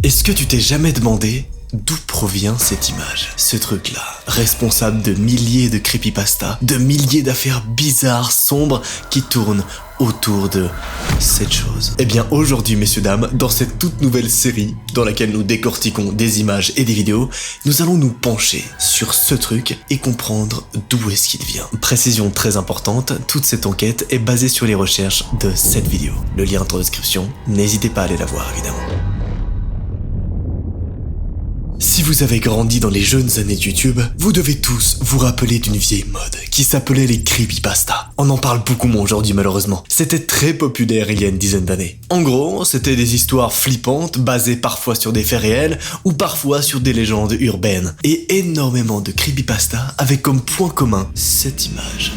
Est-ce que tu t'es jamais demandé d'où provient cette image? Ce truc-là, responsable de milliers de creepypastas, de milliers d'affaires bizarres, sombres, qui tournent autour de cette chose. Eh bien aujourd'hui, messieurs, dames, dans cette toute nouvelle série dans laquelle nous décortiquons des images et des vidéos, nous allons nous pencher sur ce truc et comprendre d'où est-ce qu'il vient. Précision très importante, toute cette enquête est basée sur les recherches de cette vidéo. Le lien est en description, n'hésitez pas à aller la voir évidemment. Si vous avez grandi dans les jeunes années de YouTube, vous devez tous vous rappeler d'une vieille mode qui s'appelait les creepypastas. On en parle beaucoup moins aujourd'hui malheureusement. C'était très populaire il y a une dizaine d'années. En gros, c'était des histoires flippantes basées parfois sur des faits réels ou parfois sur des légendes urbaines. Et énormément de creepypastas avaient comme point commun cette image.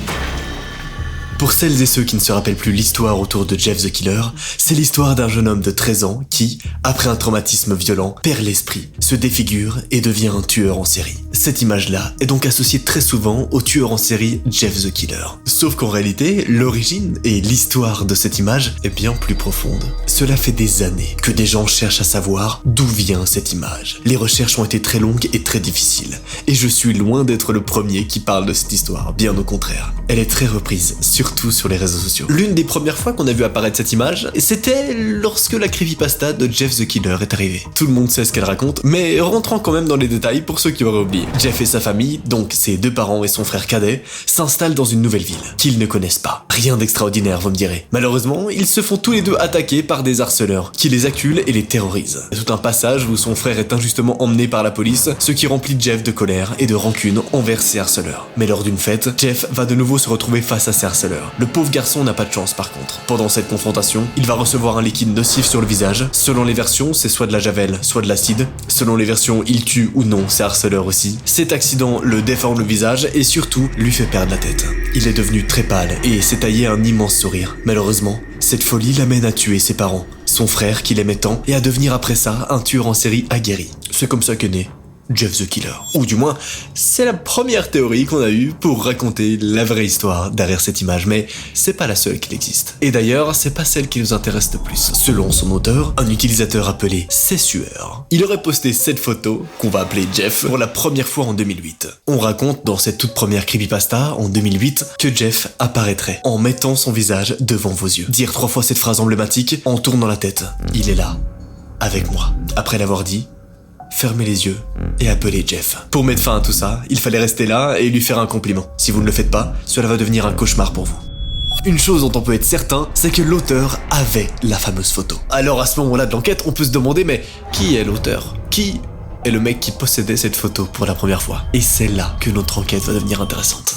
Pour celles et ceux qui ne se rappellent plus l'histoire autour de Jeff the Killer, c'est l'histoire d'un jeune homme de 13 ans qui, après un traumatisme violent, perd l'esprit, se défigure et devient un tueur en série. Cette image-là est donc associée très souvent au tueur en série Jeff the Killer. Sauf qu'en réalité, l'origine et l'histoire de cette image est bien plus profonde. Cela fait des années que des gens cherchent à savoir d'où vient cette image. Les recherches ont été très longues et très difficiles, et je suis loin d'être le premier qui parle de cette histoire, bien au contraire. Elle est très reprise, surtout sur les réseaux sociaux. L'une des premières fois qu'on a vu apparaître cette image, c'était lorsque la creepypasta de Jeff the Killer est arrivée. Tout le monde sait ce qu'elle raconte, mais rentrons quand même dans les détails pour ceux qui auraient oublié. Jeff et sa famille, donc ses deux parents et son frère cadet, s'installent dans une nouvelle ville, qu'ils ne connaissent pas. Rien d'extraordinaire, vous me direz. Malheureusement, ils se font tous les deux attaquer par des harceleurs, qui les acculent et les terrorisent. Il y a tout un passage où son frère est injustement emmené par la police, ce qui remplit Jeff de colère et de rancune envers ses harceleurs. Mais lors d'une fête, Jeff va de nouveau se retrouver face à ses harceleurs. Le pauvre garçon n'a pas de chance par contre. Pendant cette confrontation, il va recevoir un liquide nocif sur le visage. Selon les versions, c'est soit de la javel, soit de l'acide. Selon les versions, il tue ou non ses harceleurs aussi. Cet accident le déforme le visage et surtout lui fait perdre la tête. Il est devenu très pâle et s'est taillé un immense sourire. Malheureusement, cette folie l'amène à tuer ses parents, son frère qu'il aimait tant, et à devenir après ça un tueur en série aguerri. C'est comme ça qu'est né Jeff the Killer. Ou du moins, c'est la première théorie qu'on a eue pour raconter la vraie histoire derrière cette image, mais c'est pas la seule qui existe. Et d'ailleurs, c'est pas celle qui nous intéresse le plus. Selon son auteur, un utilisateur appelé Sessueur, il aurait posté cette photo, qu'on va appeler Jeff, pour la première fois en 2008. On raconte dans cette toute première creepypasta, en 2008, que Jeff apparaîtrait en mettant son visage devant vos yeux. Dire 3 fois cette phrase emblématique en tournant la tête. Il est là, avec moi. Après l'avoir dit, fermez les yeux et appelez Jeff. Pour mettre fin à tout ça, il fallait rester là et lui faire un compliment. Si vous ne le faites pas, cela va devenir un cauchemar pour vous. Une chose dont on peut être certain, c'est que l'auteur avait la fameuse photo. Alors à ce moment-là de l'enquête, on peut se demander, mais qui est l'auteur? Qui est le mec qui possédait cette photo pour la première fois? Et c'est là que notre enquête va devenir intéressante.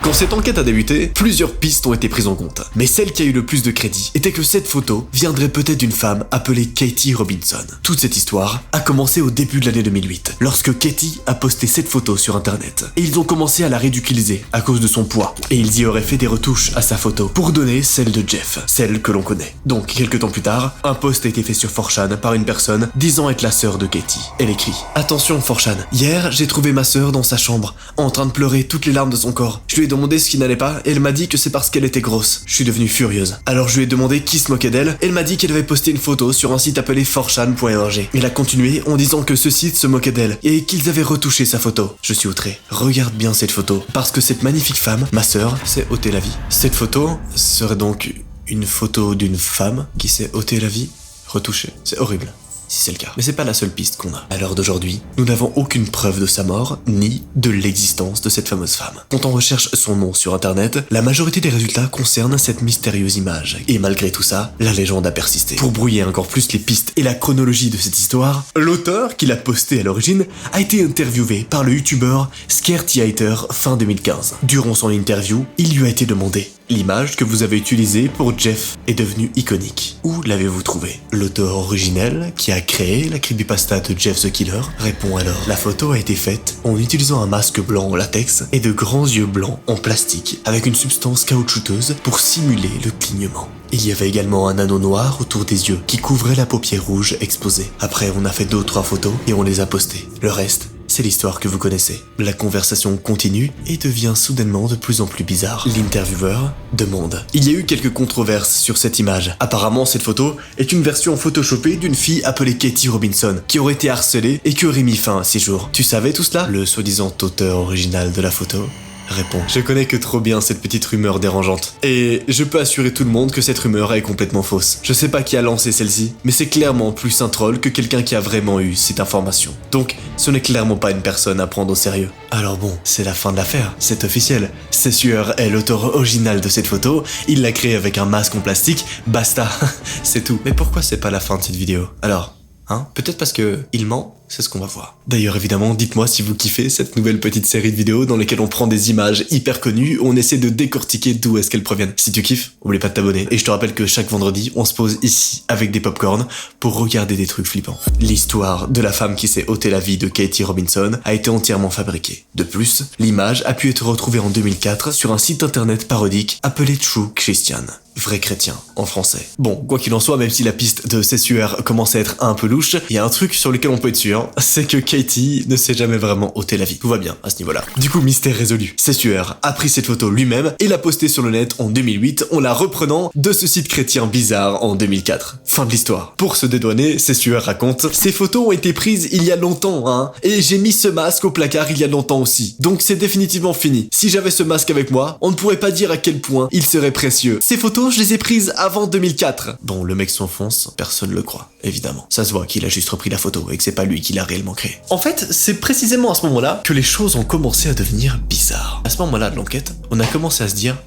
Quand cette enquête a débuté, plusieurs pistes ont été prises en compte. Mais celle qui a eu le plus de crédit était que cette photo viendrait peut-être d'une femme appelée Katie Robinson. Toute cette histoire a commencé au début de l'année 2008, lorsque Katie a posté cette photo sur internet. Et ils ont commencé à la ridiculiser à cause de son poids. Et ils y auraient fait des retouches à sa photo pour donner celle de Jeff, celle que l'on connaît. Donc, quelques temps plus tard, un post a été fait sur 4chan par une personne disant être la sœur de Katie. Elle écrit: attention 4chan, hier j'ai trouvé ma sœur dans sa chambre, en train de pleurer toutes les larmes de son corps. Je lui ai demandé ce qui n'allait pas et elle m'a dit que c'est parce qu'elle était grosse. Je suis devenue furieuse. Alors je lui ai demandé qui se moquait d'elle. Elle m'a dit qu'elle avait posté une photo sur un site appelé 4chan.org. Elle a continué en disant que ce site se moquait d'elle et qu'ils avaient retouché sa photo. Je suis outré. Regarde bien cette photo parce que cette magnifique femme, ma sœur, s'est ôté la vie. Cette photo serait donc une photo d'une femme qui s'est ôté la vie retouchée. C'est horrible. Si c'est le cas. Mais c'est pas la seule piste qu'on a. À l'heure d'aujourd'hui, nous n'avons aucune preuve de sa mort, ni de l'existence de cette fameuse femme. Quand on recherche son nom sur internet, la majorité des résultats concernent cette mystérieuse image. Et malgré tout ça, la légende a persisté. Pour brouiller encore plus les pistes et la chronologie de cette histoire, l'auteur qui l'a posté à l'origine a été interviewé par le youtubeur Scaretheater fin 2015. Durant son interview, il lui a été demandé: l'image que vous avez utilisée pour Jeff est devenue iconique. Où l'avez-vous trouvée? L'auteur originel, qui a créé la creepypasta de Jeff the Killer, répond alors: la photo a été faite en utilisant un masque blanc en latex et de grands yeux blancs en plastique avec une substance caoutchouteuse pour simuler le clignement. Il y avait également un anneau noir autour des yeux qui couvrait la paupière rouge exposée. Après, on a fait 2 ou 3 photos et on les a postées. Le reste, c'est l'histoire que vous connaissez. La conversation continue et devient soudainement de plus en plus bizarre. L'intervieweur demande. Il y a eu quelques controverses sur cette image. Apparemment, cette photo est une version photoshopée d'une fille appelée Katie Robinson, qui aurait été harcelée et qui aurait mis fin à ses jours. Tu savais tout cela? Le soi-disant auteur original de la photo répond. Je connais que trop bien cette petite rumeur dérangeante. Et je peux assurer tout le monde que cette rumeur est complètement fausse. Je sais pas qui a lancé celle-ci, mais c'est clairement plus un troll que quelqu'un qui a vraiment eu cette information. Donc, ce n'est clairement pas une personne à prendre au sérieux. Alors bon, c'est la fin de l'affaire, c'est officiel. Sessueur est l'auteur original de cette photo, il l'a créée avec un masque en plastique, basta, c'est tout. Mais pourquoi c'est pas la fin de cette vidéo? Alors, peut-être parce que il ment, c'est ce qu'on va voir. D'ailleurs, évidemment, dites-moi si vous kiffez cette nouvelle petite série de vidéos dans lesquelles on prend des images hyper connues, où on essaie de décortiquer d'où est-ce qu'elles proviennent. Si tu kiffes, oublie pas de t'abonner. Et je te rappelle que chaque vendredi, on se pose ici avec des popcorn pour regarder des trucs flippants. L'histoire de la femme qui s'est ôté la vie de Katie Robinson a été entièrement fabriquée. De plus, l'image a pu être retrouvée en 2004 sur un site internet parodique appelé True Christian. Vrai chrétien, en français. Bon, quoi qu'il en soit, même si la piste de Sessueur commence à être un peu louche, il y a un truc sur lequel on peut être sûr, c'est que Katie ne s'est jamais vraiment ôté la vie. Tout va bien à ce niveau-là. Du coup, mystère résolu. Sessueur a pris cette photo lui-même et l'a postée sur le net en 2008 en la reprenant de ce site chrétien bizarre en 2004. Fin de l'histoire. Pour se dédouaner, Sessueur raconte: ces photos ont été prises il y a longtemps, et j'ai mis ce masque au placard il y a longtemps aussi. Donc c'est définitivement fini. Si j'avais ce masque avec moi, on ne pourrait pas dire à quel point il serait précieux. Ces photos, je les ai prises avant 2004. Bon, le mec s'enfonce, personne le croit, évidemment. Ça se voit qu'il a juste repris la photo et que c'est pas lui qui l'a réellement créée. En fait, c'est précisément à ce moment-là que les choses ont commencé à devenir bizarres. À ce moment-là de l'enquête, on a commencé à se dire: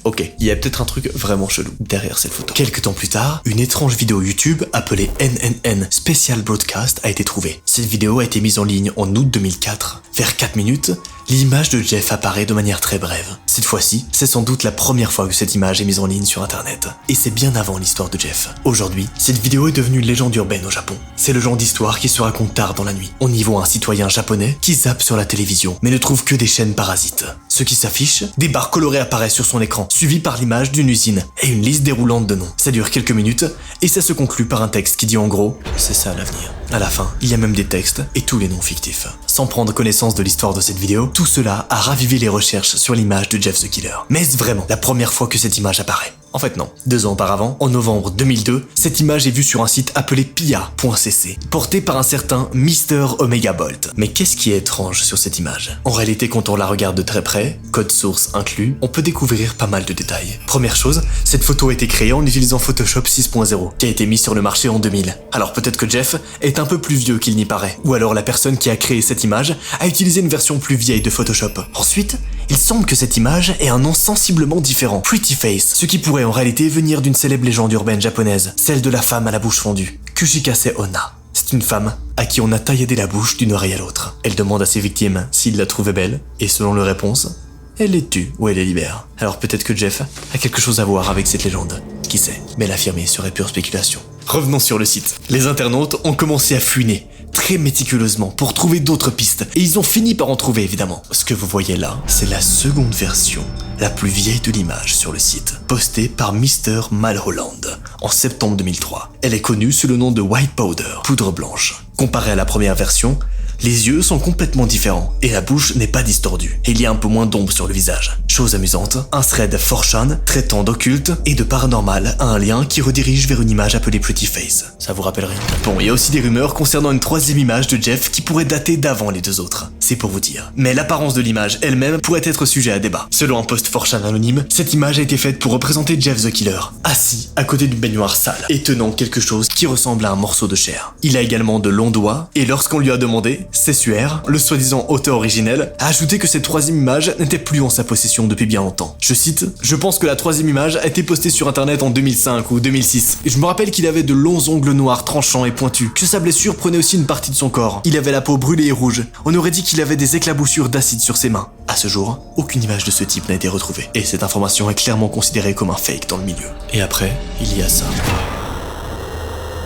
ok, il y a peut-être un truc vraiment chelou derrière cette photo. Quelques temps plus tard, une étrange vidéo YouTube appelée NNN Special Broadcast a été trouvée. Cette vidéo a été mise en ligne en août 2004. Vers 4 minutes, l'image de Jeff apparaît de manière très brève. Cette fois-ci, c'est sans doute la première fois que cette image est mise en ligne sur internet. Et c'est bien avant l'histoire de Jeff. Aujourd'hui, cette vidéo est devenue une légende urbaine au Japon. C'est le genre d'histoire qui se raconte tard dans la nuit. On y voit un citoyen japonais qui zappe sur la télévision, mais ne trouve que des chaînes parasites. Ce qui s'affiche, des barres colorées apparaissent sur son écran, suivies par l'image d'une usine et une liste déroulante de noms. Ça dure quelques minutes et ça se conclut par un texte qui dit en gros: c'est ça l'avenir. À la fin, il y a même des textes et tous les noms fictifs. Sans prendre connaissance de l'histoire de cette vidéo, tout cela a ravivé les recherches sur l'image de Jeff the Killer. Mais est-ce vraiment la première fois que cette image apparaît? En fait non. 2 ans auparavant, en novembre 2002, cette image est vue sur un site appelé pia.cc, porté par un certain Mr. Omega Bolt. Mais qu'est-ce qui est étrange sur cette image? En réalité, quand on la regarde de très près, code source inclus, on peut découvrir pas mal de détails. Première chose, cette photo a été créée en utilisant Photoshop 6.0, qui a été mis sur le marché en 2000. Alors peut-être que Jeff est un peu plus vieux qu'il n'y paraît. Ou alors la personne qui a créé cette image a utilisé une version plus vieille de Photoshop. Ensuite, il semble que cette image ait un nom sensiblement différent, Pretty Face, ce qui pourrait en réalité venir d'une célèbre légende urbaine japonaise, celle de la femme à la bouche fendue, Kushikase Onna. C'est une femme à qui on a tailladé la bouche d'une oreille à l'autre. Elle demande à ses victimes s'ils la trouvaient belle, et selon leur réponse, elle les tue ou elle les libère. Alors peut-être que Jeff a quelque chose à voir avec cette légende. Qui sait? Mais l'affirmer serait pure spéculation. Revenons sur le site. Les internautes ont commencé à fouiner très méticuleusement pour trouver d'autres pistes, et ils ont fini par en trouver évidemment. Ce que vous voyez là, c'est la seconde version, la plus vieille de l'image sur le site, postée par Mr. Malholland en septembre 2003. Elle est connue sous le nom de White Powder, poudre blanche. Comparée à la première version, les yeux sont complètement différents et la bouche n'est pas distordue. Et il y a un peu moins d'ombre sur le visage. Chose amusante, un thread 4chan traitant d'occulte et de paranormal a un lien qui redirige vers une image appelée Pretty Face. Ça vous rappelle rien? Bon, il y a aussi des rumeurs concernant une troisième image de Jeff qui pourrait dater d'avant les 2 autres. C'est pour vous dire. Mais l'apparence de l'image elle-même pourrait être sujet à débat. Selon un post 4chan anonyme, cette image a été faite pour représenter Jeff the Killer, assis à côté d'une baignoire sale et tenant quelque chose qui ressemble à un morceau de chair. Il a également de longs doigts et lorsqu'on lui a demandé, Sessueur, le soi-disant auteur originel, a ajouté que cette troisième image n'était plus en sa possession depuis bien longtemps. Je cite: je pense que la troisième image a été postée sur internet en 2005 ou 2006. Et je me rappelle qu'il avait de longs ongles noirs tranchants et pointus, que sa blessure prenait aussi une partie de son corps. Il avait la peau brûlée et rouge. On aurait dit qu'il avait des éclaboussures d'acide sur ses mains. À ce jour, aucune image de ce type n'a été retrouvée. Et cette information est clairement considérée comme un fake dans le milieu. Et après, il y a ça.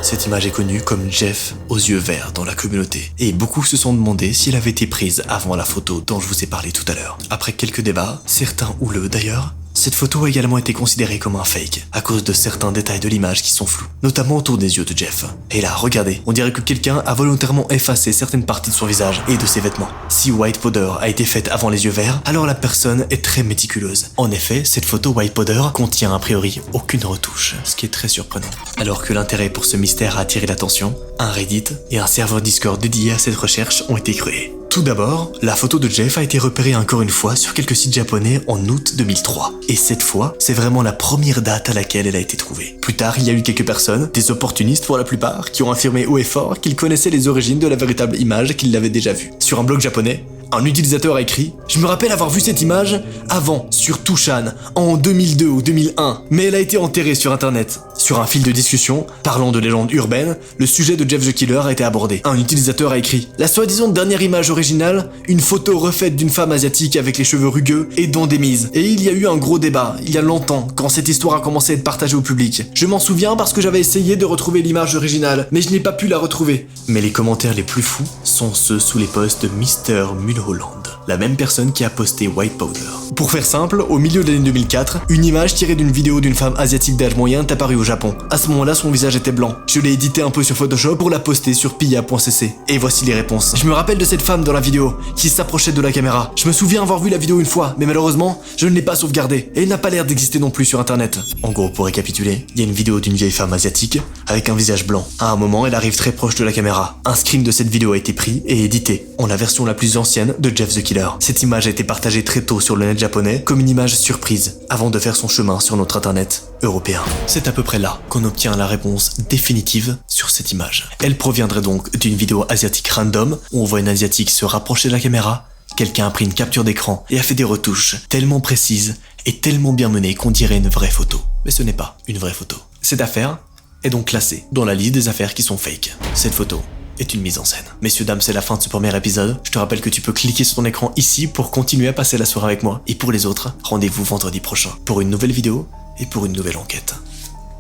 Cette image est connue comme Jeff aux yeux verts dans la communauté, et beaucoup se sont demandé si elle avait été prise avant la photo dont je vous ai parlé tout à l'heure. Après quelques débats, certains houleux d'ailleurs, Cette photo a également été considérée comme un fake, à cause de certains détails de l'image qui sont flous, notamment autour des yeux de Jeff. Et là, regardez, on dirait que quelqu'un a volontairement effacé certaines parties de son visage et de ses vêtements. Si white powder a été faite avant les yeux verts, alors la personne est très méticuleuse. En effet, cette photo white powder contient a priori aucune retouche, ce qui est très surprenant. Alors que l'intérêt pour ce mystère a attiré l'attention, un Reddit et un serveur Discord dédié à cette recherche ont été créés. Tout d'abord, la photo de Jeff a été repérée encore une fois sur quelques sites japonais en août 2003. Et cette fois, c'est vraiment la première date à laquelle elle a été trouvée. Plus tard, il y a eu quelques personnes, des opportunistes pour la plupart, qui ont affirmé haut et fort qu'ils connaissaient les origines de la véritable image qu'ils l'avaient déjà vue. Sur un blog japonais, un utilisateur a écrit « Je me rappelle avoir vu cette image avant sur Tushan en 2002 ou 2001, mais elle a été enterrée sur internet. » Sur un fil de discussion, parlant de légendes urbaines, le sujet de Jeff the Killer a été abordé. Un utilisateur a écrit « La soi-disant dernière image originale, une photo refaite d'une femme asiatique avec les cheveux rugueux et dents démises. Et il y a eu un gros débat, il y a longtemps, quand cette histoire a commencé à être partagée au public. Je m'en souviens parce que j'avais essayé de retrouver l'image originale, mais je n'ai pas pu la retrouver. » Mais les commentaires les plus fous sont ceux sous les posts de Mr. Mulholland, la même personne qui a posté White Powder. Pour faire simple, au milieu de l'année 2004, une image tirée d'une vidéo d'une femme asiatique d'âge moyen est apparue au Japon. À ce moment-là, son visage était blanc. Je l'ai édité un peu sur Photoshop pour la poster sur pia.cc. Et voici les réponses. Je me rappelle de cette femme dans la vidéo, qui s'approchait de la caméra. Je me souviens avoir vu la vidéo une fois, mais malheureusement, je ne l'ai pas sauvegardée. Et elle n'a pas l'air d'exister non plus sur internet. En gros, pour récapituler, il y a une vidéo d'une vieille femme asiatique, avec un visage blanc. À un moment, elle arrive très proche de la caméra. Un screen de cette vidéo a été pris et édité, en la version la plus ancienne de Jeff the Killer. Cette image a été partagée très tôt sur le net japonais comme une image surprise, avant de faire son chemin sur notre internet européen. C'est à peu près là qu'on obtient la réponse définitive sur cette image. Elle proviendrait donc d'une vidéo asiatique random, où on voit une asiatique se rapprocher de la caméra, quelqu'un a pris une capture d'écran et a fait des retouches tellement précises et tellement bien menées qu'on dirait une vraie photo. Mais ce n'est pas une vraie photo. Cette affaire est donc classée dans la liste des affaires qui sont fake. Cette photo est une mise en scène. Messieurs, dames, c'est la fin de ce premier épisode. Je te rappelle que tu peux cliquer sur ton écran ici pour continuer à passer la soirée avec moi. Et pour les autres, rendez-vous vendredi prochain pour une nouvelle vidéo et pour une nouvelle enquête.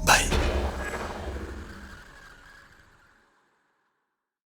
Bye.